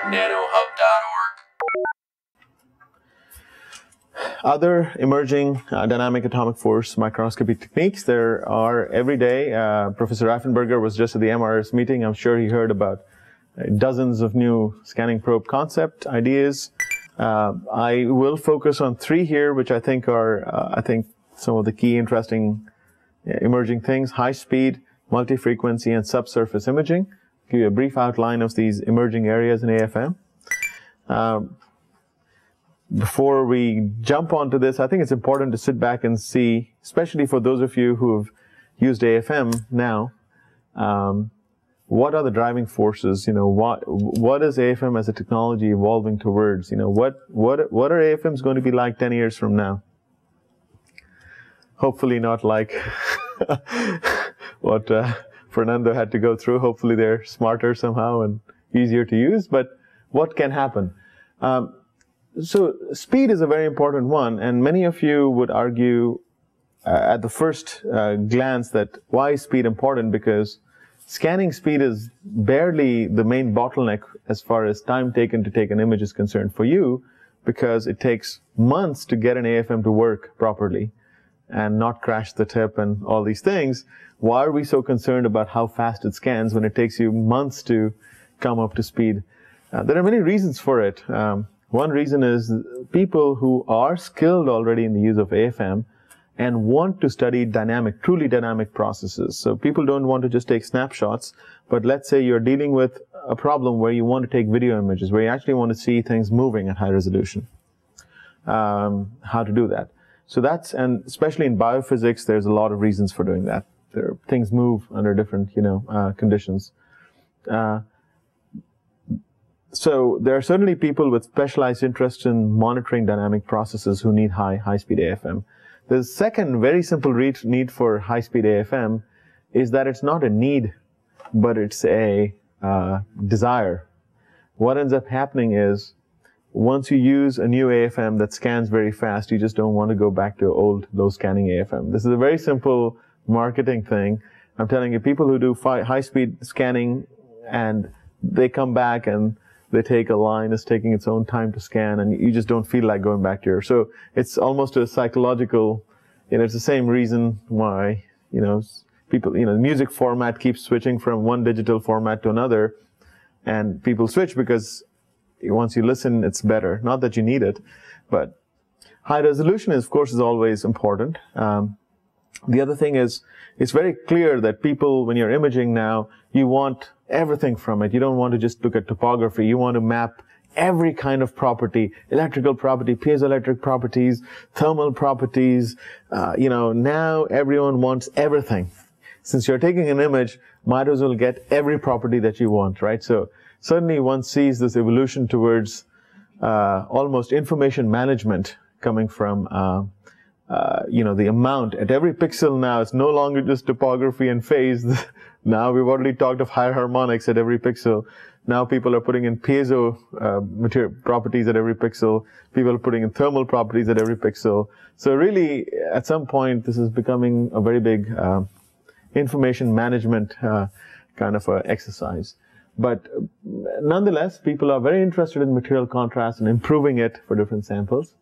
nanohub.org. Other emerging dynamic atomic force microscopy techniques there are every day. Professor Raffenberger was just at the MRS meeting. I'm sure he heard about dozens of new scanning probe concept ideas. I will focus on three here, which I think are some of the key interesting emerging things: high speed, multi-frequency, and subsurface imaging. I'll give you a brief outline of these emerging areas in AFM. Before we jump onto this, I think it's important to sit back and see, especially for those of you who have used AFM now, what are the driving forces? What is AFM as a technology evolving towards? What are AFMs going to be like 10 years from now? Hopefully not like what Fernando had to go through. Hopefully they're smarter somehow and easier to use. But what can happen? So speed is a very important one, and many of you would argue at the first glance that why is speed important? Because scanning speed is barely the main bottleneck as far as time taken to take an image is concerned for you, because it takes months to get an AFM to work properly and not crash the tip and all these things. Why are we so concerned about how fast it scans when it takes you months to come up to speed? There are many reasons for it. One reason is people who are skilled already in the use of AFM and want to study truly dynamic processes. So people don't want to just take snapshots, but let's say you're dealing with a problem where you want to take video images, where you actually want to see things moving at high resolution. How to do that. So and especially in biophysics, there's a lot of reasons for doing that. Things move under different, conditions. So there are certainly people with specialized interest in monitoring dynamic processes who need high-speed AFM. The second very simple need for high-speed AFM is that it's not a need, but it's a desire. What ends up happening is once you use a new AFM that scans very fast, you just don't want to go back to old low-scanning AFM. This is a very simple marketing thing. I'm telling you, people who do high-speed scanning and they come back and they take a line that's taking its own time to scan, and you just don't feel like going back to your. So it's almost a psychological, it's the same reason why, people, the music format keeps switching from one digital format to another, and people switch because once you listen, it's better. Not that you need it, but high resolution is, of course, is always important. The other thing is, it's very clear that people, when you're imaging now, you want everything from it. You don't want to just look at topography. You want to map every kind of property: electrical property, piezoelectric properties, thermal properties. Now everyone wants everything. Since you're taking an image, might as well get every property that you want, right? So certainly one sees this evolution towards almost information management coming from the amount at every pixel now. It's no longer just topography and phase. Now we've already talked of higher harmonics at every pixel. Now people are putting in piezo material properties at every pixel. People are putting in thermal properties at every pixel. So really, at some point, this is becoming a very big information management kind of exercise. But nonetheless, people are very interested in material contrast and improving it for different samples.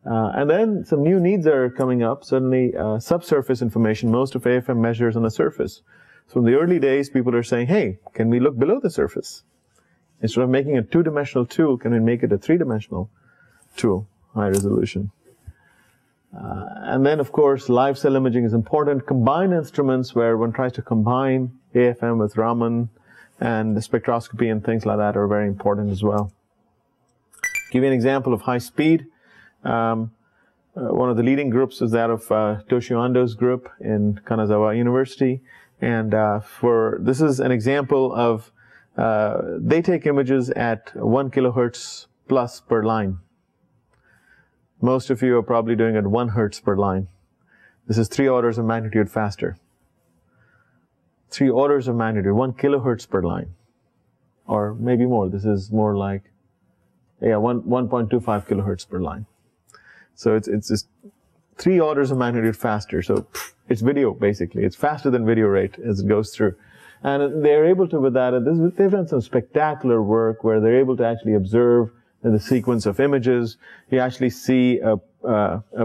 And then some new needs are coming up. Certainly, subsurface information. Most of AFM measures on the surface. So in the early days, people are saying, hey, can we look below the surface? Instead of making a two-dimensional tool, can we make it a three-dimensional tool, high resolution? And then, of course, live cell imaging is important. Combined instruments where one tries to combine AFM with Raman and the spectroscopy and things like that are very important as well. Give you an example of high speed. One of the leading groups is that of Toshio Ando's group in Kanazawa University. And this is an example of, they take images at 1 kilohertz plus per line. Most of you are probably doing it 1 hertz per line. This is 3 orders of magnitude faster. 3 orders of magnitude, 1 kilohertz per line. Or maybe more. This is more like, 1.25 kilohertz per line. So it's just 3 orders of magnitude faster. So it's video, basically. It's faster than video rate as it goes through. And they're able to, with that, they've done some spectacular work where they're able to actually observe the sequence of images. You actually see a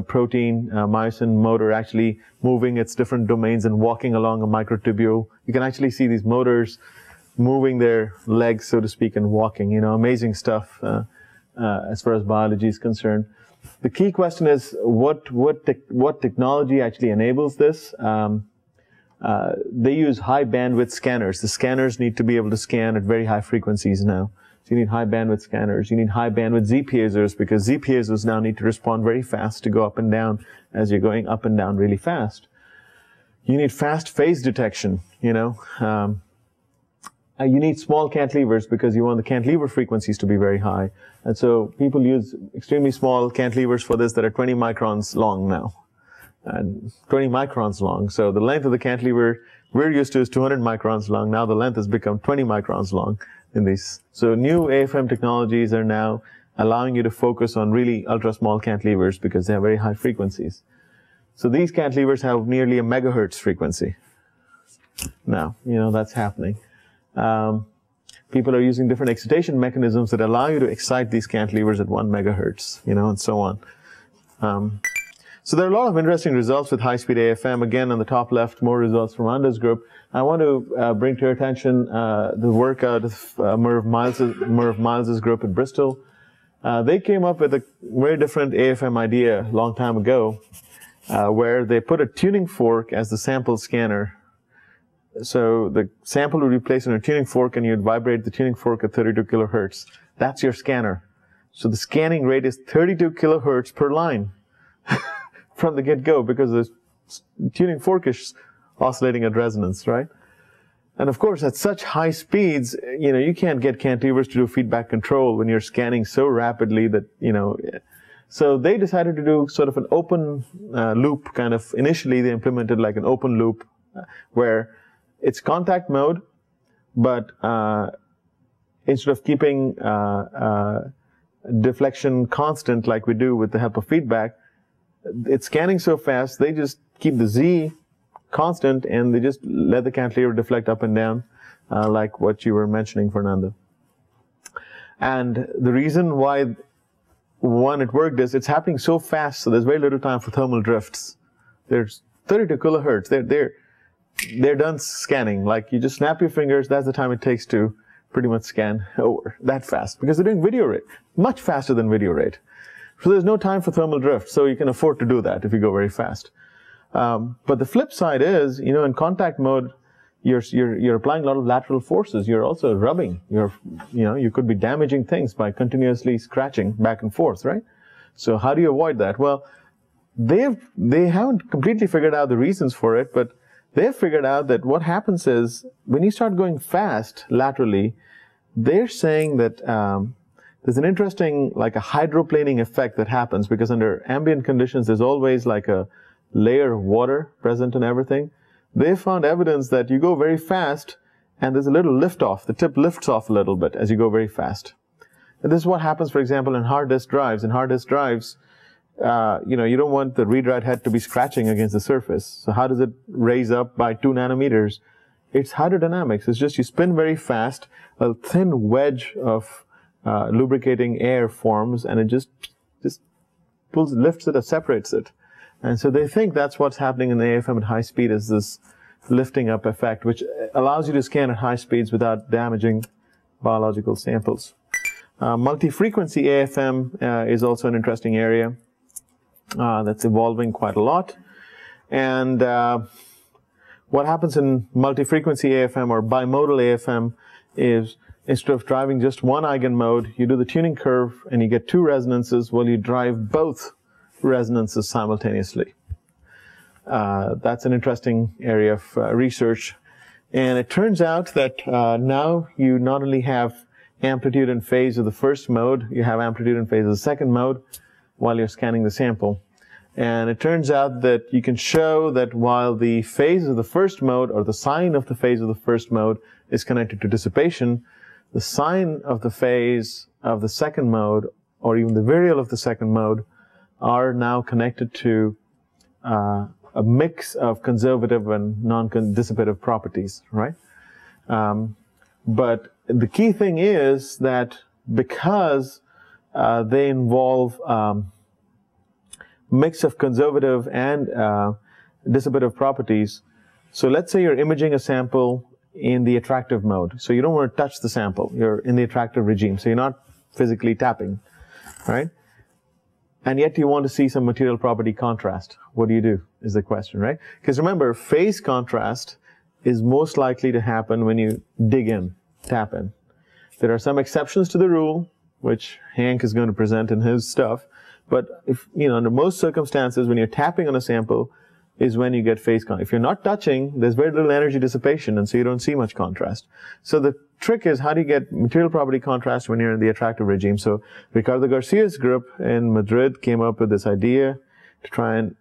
protein, myosin motor actually moving its different domains and walking along a microtubule. You can actually see these motors moving their legs, so to speak, and walking. You know, amazing stuff as far as biology is concerned. The key question is what technology actually enables this? They use high bandwidth scanners. The scanners need to be able to scan at very high frequencies now. So you need high bandwidth scanners. You need high bandwidth Z piezos, because Z piezos now need to respond very fast to go up and down as you're going up and down really fast. You need fast phase detection, you know. You need small cantilevers because you want the cantilever frequencies to be very high. And so people use extremely small cantilevers for this that are 20 microns long now. And 20 microns long. So the length of the cantilever we're used to is 200 microns long. Now the length has become 20 microns long in these. So new AFM technologies are now allowing you to focus on really ultra small cantilevers because they have very high frequencies. So these cantilevers have nearly a megahertz frequency. Now, you know, that's happening. People are using different excitation mechanisms that allow you to excite these cantilevers at 1 megahertz, you know, and so on. So there are a lot of interesting results with high-speed AFM. Again, on the top left, more results from Anda's group. I want to bring to your attention the work out of Merv Miles's group at Bristol. They came up with a very different AFM idea a long time ago, where they put a tuning fork as the sample scanner. So the sample would be placed on a tuning fork, and you'd vibrate the tuning fork at 32 kilohertz. That's your scanner. So the scanning rate is 32 kilohertz per line from the get-go, because the tuning fork is oscillating at resonance, right? And of course, at such high speeds, you know, you can't get cantilevers to do feedback control when you're scanning so rapidly that, you know. So they decided to do sort of an open loop kind of. Initially, they implemented like an open loop where it's contact mode, but instead of keeping deflection constant like we do with the help of feedback, it's scanning so fast, they just keep the Z constant and they just let the cantilever deflect up and down, like what you were mentioning, Fernando. And the reason why, one, it worked is it's happening so fast, so there's very little time for thermal drifts. There's 32 kilohertz. They're done scanning. Like, you just snap your fingers, that's the time it takes to pretty much scan over that fast, because they're doing video rate, much faster than video rate. So there's no time for thermal drift, so you can afford to do that if you go very fast. But the flip side is, you know, in contact mode, you're applying a lot of lateral forces. You're also rubbing. You could be damaging things by continuously scratching back and forth, right? So how do you avoid that? Well, they haven't completely figured out the reasons for it, but they've figured out that what happens is when you start going fast laterally, they're saying that there's an interesting, like a hydroplaning effect that happens, because under ambient conditions, there's always like a layer of water present in everything. They found evidence that you go very fast and there's a little lift off. The tip lifts off a little bit as you go very fast. And this is what happens, for example, in hard disk drives. In hard disk drives, you don't want the read-write head to be scratching against the surface. So how does it raise up by 2 nanometers? It's hydrodynamics. It's just you spin very fast, a thin wedge of lubricating air forms, and it just lifts it or separates it. And so they think that's what's happening in the AFM at high speed, is this lifting up effect, which allows you to scan at high speeds without damaging biological samples. Multi-frequency AFM is also an interesting area that's evolving quite a lot. And what happens in multi-frequency AFM or bimodal AFM is, instead of driving just one eigenmode, you do the tuning curve and you get 2 resonances. Well, you drive both resonances simultaneously. That's an interesting area of research. And it turns out that now you not only have amplitude and phase of the first mode, you have amplitude and phase of the second mode while you're scanning the sample. And it turns out that you can show that while the phase of the first mode, or the sign of the phase of the first mode, is connected to dissipation, the sign of the phase of the second mode, or even the virial of the second mode, are now connected to a mix of conservative and non-dissipative properties, right? But the key thing is that because they involve mix of conservative and dissipative properties. So let's say you're imaging a sample in the attractive mode. So you don't want to touch the sample. You're in the attractive regime. So you're not physically tapping, right? And yet you want to see some material property contrast. What do you do is the question, right? Because remember, phase contrast is most likely to happen when you dig in, tap in. There are some exceptions to the rule, which Hank is going to present in his stuff. But if, under most circumstances, when you're tapping on a sample, is when you get phase contrast. If you're not touching, there's very little energy dissipation, and so you don't see much contrast. So the trick is, how do you get material property contrast when you're in the attractive regime? So Ricardo Garcia's group in Madrid came up with this idea to try and,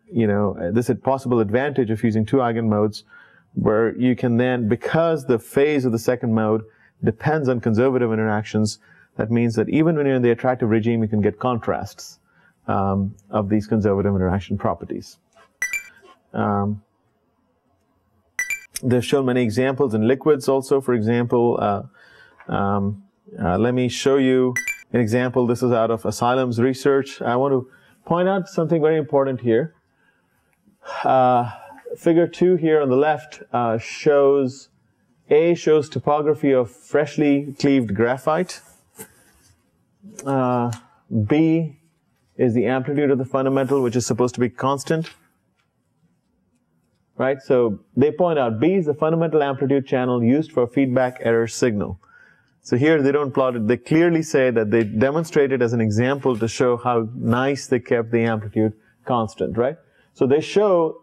this possible advantage of using two eigenmodes, where you can then, because the phase of the second mode depends on conservative interactions, that means that even when you're in the attractive regime, you can get contrasts of these conservative interaction properties. They've shown many examples in liquids also. For example, let me show you an example. This is out of Asylum's research. I want to point out something very important here. Figure 2 here on the left shows topography of freshly cleaved graphite. B is the amplitude of the fundamental, which is supposed to be constant. Right? So they point out B is the fundamental amplitude channel used for feedback error signal. So here they don't plot it. They clearly say that they demonstrate it as an example to show how nice they kept the amplitude constant, right? So they show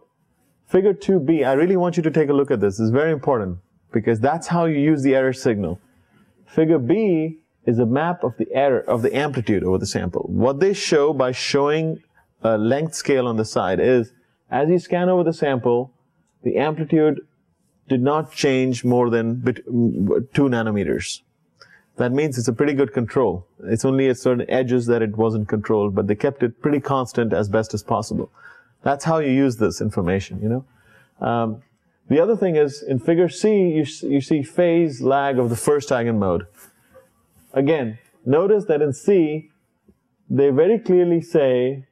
figure 2B. I really want you to take a look at this. It's very important because that's how you use the error signal. Figure B is a map of the error, of the amplitude over the sample. What they show by showing a length scale on the side is, as you scan over the sample, the amplitude did not change more than 2 nanometers. That means it's a pretty good control. It's only at certain edges that it wasn't controlled, but they kept it pretty constant as best as possible. That's how you use this information, The other thing is, in figure C, you see phase lag of the first eigenmode. Again, notice that in C, they very clearly say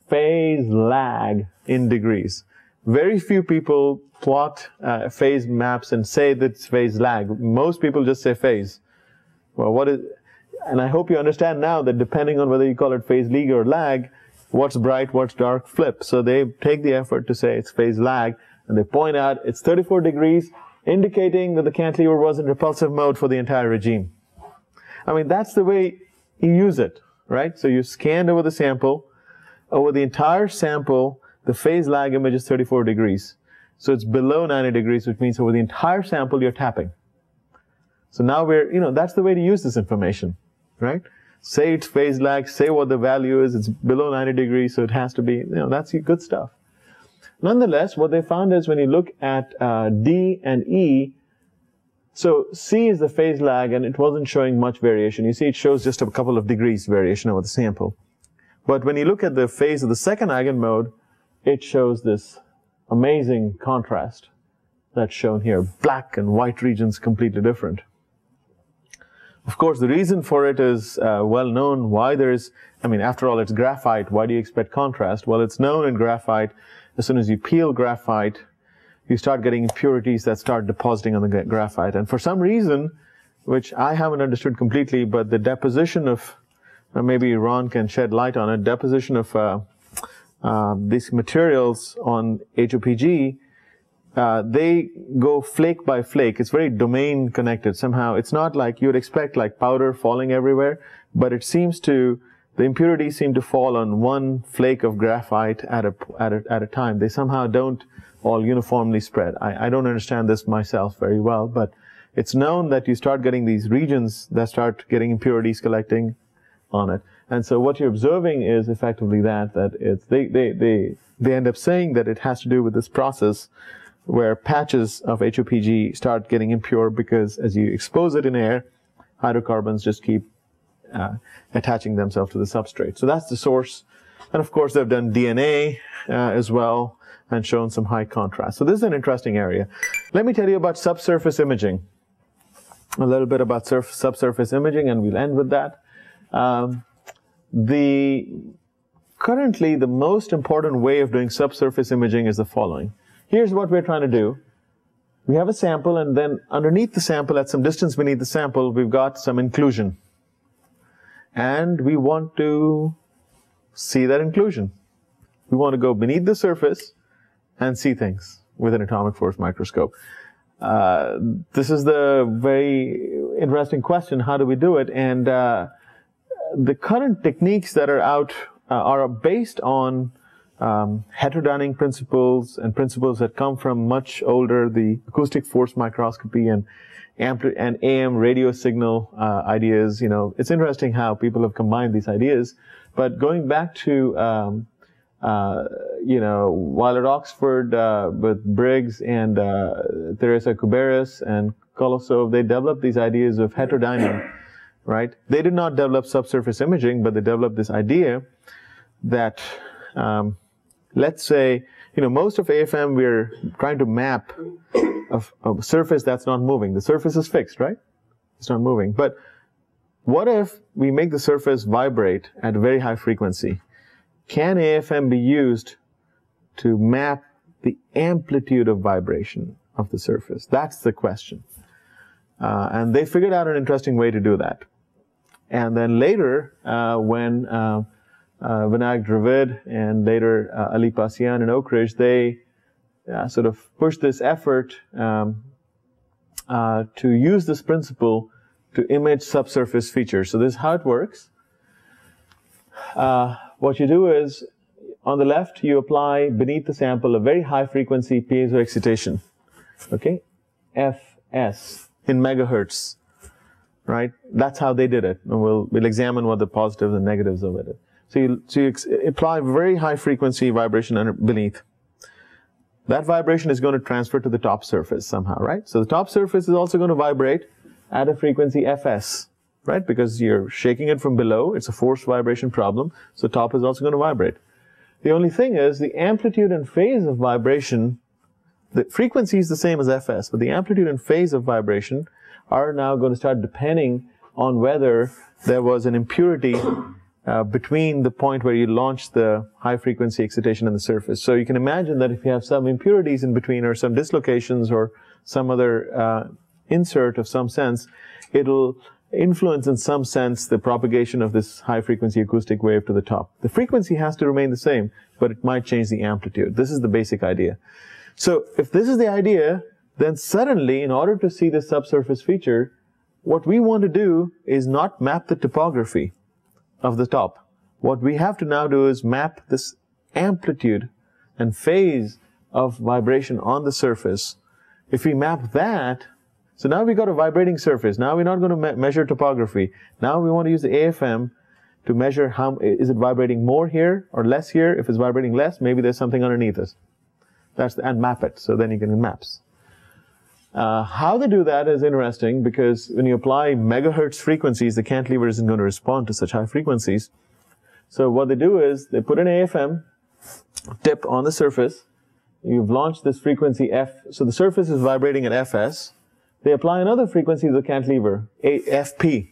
phase lag in degrees. Very few people plot phase maps and say that it's phase lag. Most people just say phase. Well, and I hope you understand now that depending on whether you call it phase lead or lag, what's bright, what's dark, flip. So they take the effort to say it's phase lag, and they point out it's 34 degrees, indicating that the cantilever was in repulsive mode for the entire regime. I mean, that's the way you use it, right? So you scanned over the sample. Over the entire sample, the phase lag image is 34 degrees. So it's below 90 degrees, which means over the entire sample, you're tapping. So now that's the way to use this information, right? Say it's phase lag, say what the value is, it's below 90 degrees, so it has to be, that's good stuff. Nonetheless, what they found is when you look at D and E, so C is the phase lag, and it wasn't showing much variation. You see, it shows just a couple of degrees variation over the sample. But when you look at the phase of the second eigenmode, it shows this amazing contrast that's shown here. Black and white regions completely different. Of course, the reason for it is well known. Why there is, after all, it's graphite. Why do you expect contrast? Well, it's known in graphite, as soon as you peel graphite, you start getting impurities that start depositing on the graphite. And for some reason, which I haven't understood completely, but the deposition of, maybe Ron can shed light on it, deposition of these materials on HOPG, they go flake by flake. It's very domain connected somehow. It's not like you would expect like powder falling everywhere, but it seems to, the impurities seem to fall on one flake of graphite at a time. They somehow don't all uniformly spread. I don't understand this myself very well, but it's known that you start getting these regions that start getting impurities collecting on it. And so what you're observing is effectively that it's, they end up saying that it has to do with this process where patches of HOPG start getting impure because as you expose it in air, hydrocarbons just keep attaching themselves to the substrate. So that's the source. And of course, they've done DNA as well and shown some high contrast. So this is an interesting area. Let me tell you about subsurface imaging. a little bit about subsurface imaging, and we'll end with that. Currently, the most important way of doing subsurface imaging is the following. Here's what we're trying to do. We have a sample, and then underneath the sample, at some distance beneath the sample, we've got some inclusion. And we want to see that inclusion. We want to go beneath the surface and see things with an atomic force microscope. This is the very interesting question, how do we do it? And the current techniques that are out are based on heterodynamic principles and principles that come from much older, the acoustic force microscopy and AM radio signal ideas. You know, it's interesting how people have combined these ideas. But going back to, you know, while at Oxford with Briggs and Teresa Kuberis and Kolosov, they developed these ideas of heterodynamic, right? They did not develop subsurface imaging, but they developed this idea that, let's say, you know, most of AFM, we're trying to map a surface that's not moving. The surface is fixed, right? It's not moving. But what if we make the surface vibrate at a very high frequency? Can AFM be used to map the amplitude of vibration of the surface? That's the question. And they figured out an interesting way to do that. And then later, when Vinayak Dravid and later Ali Pasian and Oak Ridge, they sort of pushed this effort to use this principle to image subsurface features. So this is how it works. What you do is, on the left, you apply beneath the sample a very high frequency piezo excitation, okay, Fs in megahertz, right? That's how they did it. And we'll examine what the positives and negatives of it is. So you apply very high frequency vibration beneath. That vibration is going to transfer to the top surface somehow, right? So the top surface is also going to vibrate at a frequency Fs, right? Because you're shaking it from below. It's a forced vibration problem. So top is also going to vibrate. The only thing is the amplitude and phase of vibration, the frequency is the same as Fs, but the amplitude and phase of vibration are now going to start depending on whether there was an impurity between the point where you launched the high frequency excitation and the surface. So you can imagine that if you have some impurities in between or some dislocations or some other insert of some sense, it'll influence in some sense the propagation of this high frequency acoustic wave to the top. The frequency has to remain the same, but it might change the amplitude. This is the basic idea. So if this is the idea, then suddenly, in order to see this subsurface feature, what we want to do is not map the topography of the top. What we have to now do is map this amplitude and phase of vibration on the surface. If we map that, so now we got a vibrating surface. Now we're not going to measure topography. Now we want to use the AFM to measure how is it vibrating more here or less here. If it's vibrating less, maybe there's something underneath us. And map it. So then you can maps. How they do that is interesting, because when you apply megahertz frequencies, the cantilever isn't going to respond to such high frequencies. So what they do is they put an AFM tip on the surface. You've launched this frequency F. So the surface is vibrating at Fs. They apply another frequency to the cantilever, Fp,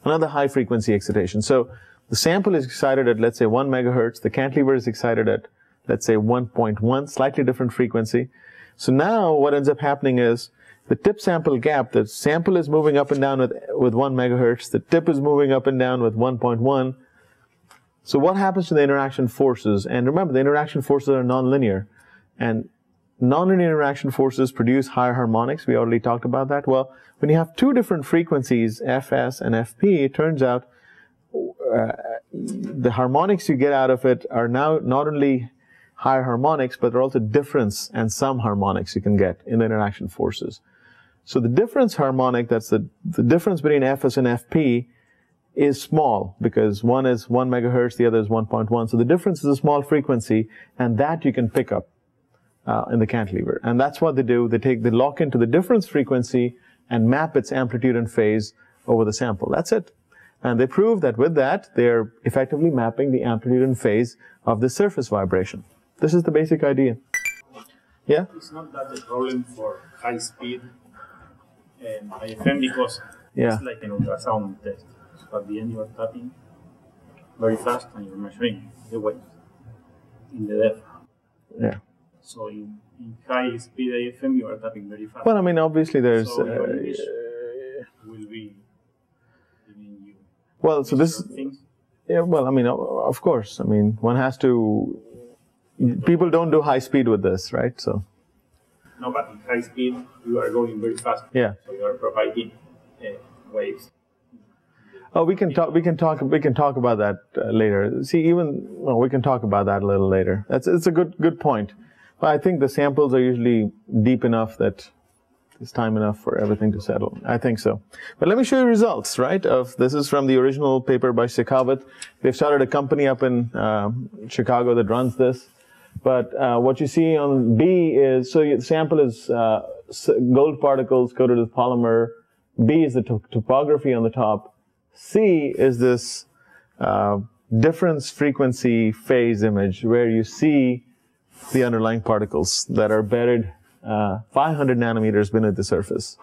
another high frequency excitation. So the sample is excited at, let's say, 1 megahertz. The cantilever is excited at, let's say, 1.1, slightly different frequency. So now what ends up happening is the tip sample gap, the sample is moving up and down with 1 megahertz, the tip is moving up and down with 1.1. So what happens to the interaction forces? And remember, the interaction forces are nonlinear. And nonlinear interaction forces produce higher harmonics. We already talked about that. Well, when you have two different frequencies, Fs and Fp, it turns out the harmonics you get out of it are now not only higher harmonics, but there are also difference and some harmonics you can get in the interaction forces. So the difference harmonic, that's the difference between Fs and Fp, is small, because one is 1 megahertz, the other is 1.1. So the difference is a small frequency, and that you can pick up in the cantilever. And that's what they do. They lock into the difference frequency and map its amplitude and phase over the sample. That's it. And they prove that with that, they're effectively mapping the amplitude and phase of the surface vibration. This is the basic idea. Yeah? It's not that a problem for high speed IFM because it's like an ultrasound test. So at the end you are tapping very fast and you're measuring the waves in the depth. Yeah. So in high speed AFM you are tapping very fast. Well, I mean, obviously there's... So your image will be giving you... Well, so this... things. Yeah, well, I mean, of course. I mean, one has to... People don't do high speed with this, right? So... No, but in high speed, you are going very fast. Yeah. So you are providing waves. Oh, we can talk about that later. See, we can talk about that a little later. It's a good point. But I think the samples are usually deep enough that it's time enough for everything to settle. I think so. But let me show you results, right? This is from the original paper by Shekhavit. They've started a company up in Chicago that runs this. But what you see on B is, so the sample is gold particles coated with polymer. B is the topography on the top. C is this difference frequency phase image where you see the underlying particles that are buried 500 nanometers beneath the surface,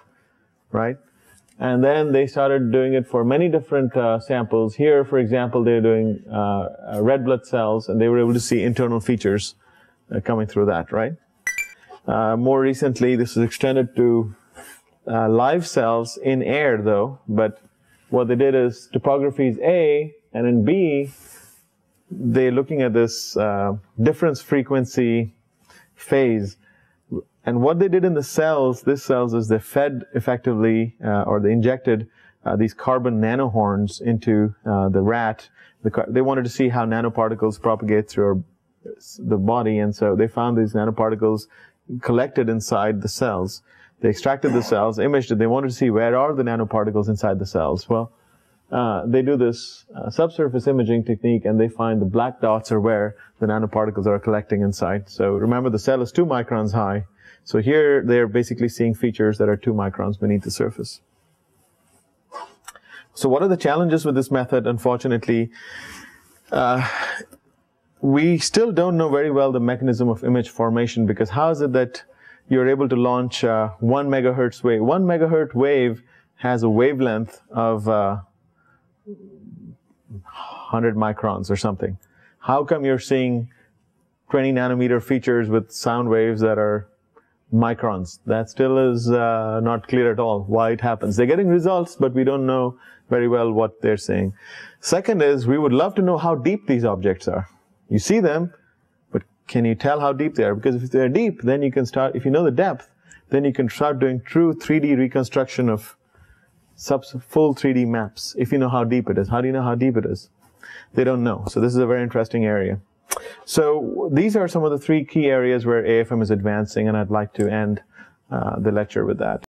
right? And then they started doing it for many different samples. Here, for example, they're doing red blood cells, and they were able to see internal features coming through that, right? More recently, this is extended to live cells in air, though. But what they did is topography is A, and in B, they're looking at this difference frequency phase. And what they did in the cells, these cells, is they fed effectively, or they injected these carbon nanohorns into the rat. They wanted to see how nanoparticles propagate through the body, and so they found these nanoparticles collected inside the cells. They extracted the cells, imaged it. They wanted to see where are the nanoparticles inside the cells. Well, they do this subsurface imaging technique, and they find the black dots are where the nanoparticles are collecting inside. So remember, the cell is 2 microns high. So here they're basically seeing features that are 2 microns beneath the surface. So what are the challenges with this method? Unfortunately, we still don't know very well the mechanism of image formation, because how is it that you're able to launch 1 megahertz wave? 1 megahertz wave has a wavelength of 100 microns or something. How come you're seeing 20 nanometer features with sound waves that are microns? That still is not clear at all why it happens. They're getting results, but we don't know very well what they're saying. Second is, we would love to know how deep these objects are. You see them, but can you tell how deep they are? Because if they're deep, then you can start, if you know the depth, then you can start doing true 3D reconstruction of full 3D maps, if you know how deep it is. How do you know how deep it is? They don't know. So this is a very interesting area. So these are some of the 3 key areas where AFM is advancing, and I'd like to end the lecture with that.